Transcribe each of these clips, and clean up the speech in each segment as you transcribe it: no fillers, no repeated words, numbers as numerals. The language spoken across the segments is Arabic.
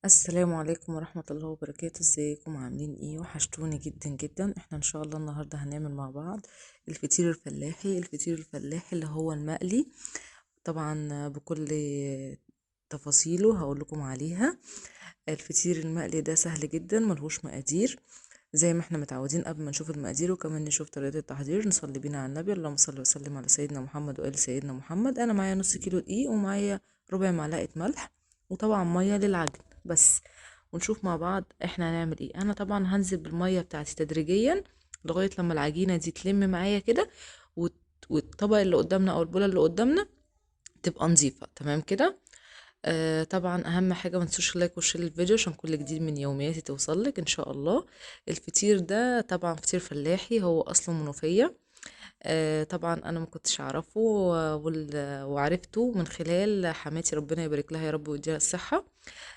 السلام عليكم ورحمة الله وبركاته. ازيكم عاملين ايه؟ وحشتوني جدا جدا. احنا ان شاء الله النهاردة هنعمل مع بعض الفطير الفلاحي اللي هو المقلي، طبعا بكل تفاصيله هقول لكم عليها. الفطير المقلي ده سهل جدا، ملهوش مقادير زي ما احنا متعودين. قبل ما نشوف المقادير وكمان نشوف طريقة التحضير نصلي بينا على النبي. اللهم صل وسلم على سيدنا محمد وآل سيدنا محمد. انا معايا نص كيلو دقيق ومعايا ربع معلقة ملح وطبعا مية للعجن بس. ونشوف مع بعض احنا هنعمل ايه. انا طبعا هنزل بالمية بتاعتي تدريجيا لغاية لما العجينة دي تلم معايا كده، والطبق اللي قدامنا او البولة اللي قدامنا تبقى نظيفة تمام كده. طبعا اهم حاجه ما تنسوش اللايك والشير للفيديو عشان كل جديد من يومياتي توصلك ان شاء الله. الفطير ده طبعا فطير فلاحي، هو اصله منوفيه. طبعا انا ما كنتش اعرفه وعرفته من خلال حماتي، ربنا يبارك لها يا رب ويديها الصحه.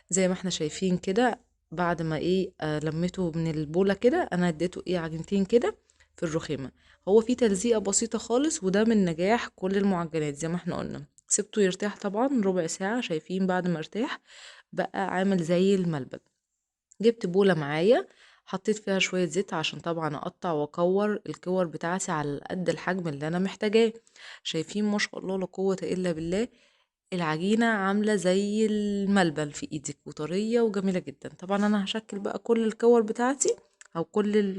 زي ما احنا شايفين كده، بعد ما ايه لميته من البوله كده، انا اديته ايه عجينتين كده في الرخامه. هو في تلزيقه بسيطه خالص، وده من نجاح كل المعجنات. زي ما احنا قلنا سبته يرتاح طبعا ربع ساعه. شايفين بعد ما ارتاح بقى عامل زي الملبن. جبت بولة معايا، حطيت فيها شوية زيت عشان طبعا اقطع واكور الكور بتاعتي على قد الحجم اللي انا محتاجاه. شايفين ما شاء الله لا قوة الا بالله، العجينة عاملة زي الملبن في ايدك وطرية وجميلة جدا. طبعا انا هشكل بقى كل الكور بتاعتي او كل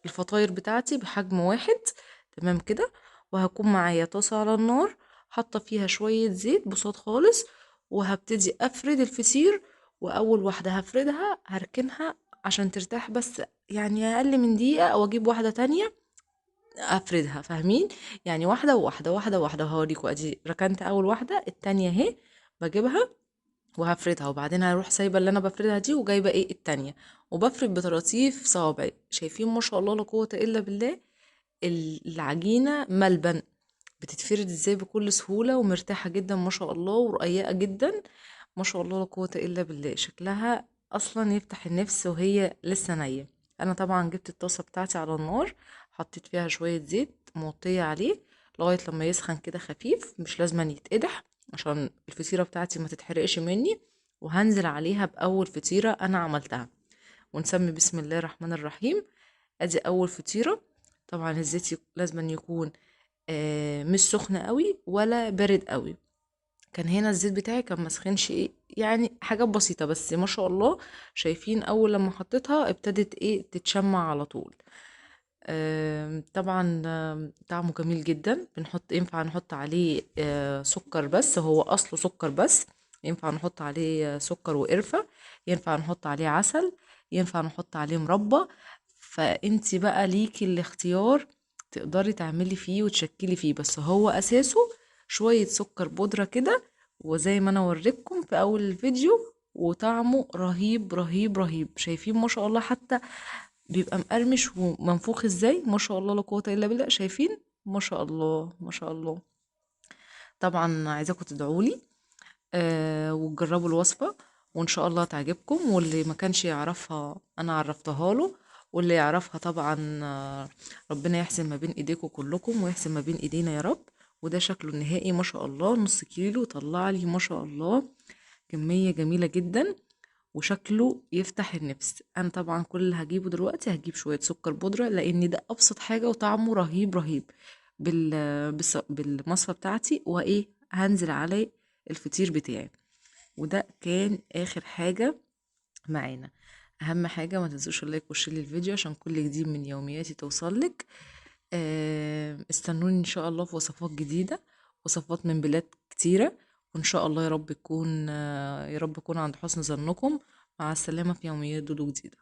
الفطاير بتاعتي بحجم واحد تمام كده. وهكون معايا طاسة على النار، حاطة فيها شوية زيت بسيط خالص، وهبتدي افرد الفطير. واول واحدة هفردها هركنها عشان ترتاح بس، يعني اقل من دقيقة، او اجيب واحدة تانية افردها. فاهمين؟ يعني واحده وواحده واحده واحده. وهوريكم ادي ركنت اول واحده، التانية اهي بجيبها وهفردها، وبعدين هروح سايبه اللي انا بفردها دي وجايبه ايه التانية، وبفرد بطراطيف صوابعي. شايفين ما شاء الله لا قوه الا بالله، العجينه ملبن بتتفرد ازاي بكل سهوله ومرتاحه جدا ما شاء الله ورقيقه جدا. ما شاء الله لا قوه الا بالله، شكلها اصلا يفتح النفس وهي لسه نيه. انا طبعا جبت الطاسه بتاعتي على النار، حطيت فيها شويه زيت موطيه عليه لغايه لما يسخن كده خفيف، مش لازم يتقدح عشان الفطيره بتاعتي ما تتحرقش مني. وهنزل عليها باول فطيره انا عملتها، ونسمي بسم الله الرحمن الرحيم. ادي اول فطيره. طبعا الزيت لازم يكون مش سخن قوي ولا بارد قوي. كان هنا الزيت بتاعي كان مسخنش ايه، يعني حاجات بسيطة بس ما شاء الله. شايفين اول لما حطيتها ابتدت ايه تتشمع على طول. طبعا طعمه جميل جدا. ينفع نحط عليه سكر، بس هو اصله سكر بس. ينفع نحط عليه سكر وقرفة، ينفع نحط عليه عسل، ينفع نحط عليه مربى. فانتي بقى ليكي الاختيار، تقدري تعملي فيه وتشكلي فيه، بس هو اساسه شوية سكر بودرة كده، وزي ما انا وريتكم في اول الفيديو. وطعمه رهيب رهيب رهيب. شايفين ما شاء الله، حتى بيبقى مقرمش ومنفوخ ازاي. ما شاء الله لا قوة الا بالله. شايفين ما شاء الله ما شاء الله. طبعا عايزاكم تدعولي وتجربوا الوصفة، وان شاء الله تعجبكم. واللي ما كانش يعرفها انا عرفتها له، واللي يعرفها طبعا ربنا يحسن ما بين ايديكم كلكم ويحسن ما بين ايدينا يا رب. وده شكله النهائي ما شاء الله، نص كيلو طلع لي ما شاء الله كمية جميلة جدا، وشكله يفتح النفس. انا طبعا كل اللي هجيبه دلوقتي هجيب شوية سكر بودرة، لان ده ابسط حاجة وطعمه رهيب رهيب. بالمصفى بتاعتي، وايه هنزل عليه الفطير بتاعي. وده كان اخر حاجة معانا. اهم حاجة ما تنسوش اللايك والشير للفيديو عشان كل جديد من يومياتي توصلك. استنوني ان شاء الله في وصفات جديدة، وصفات من بلاد كتيرة. وان شاء الله يا رب يكون عند حسن ظنكم. مع السلامة في يوميات دودو جديدة.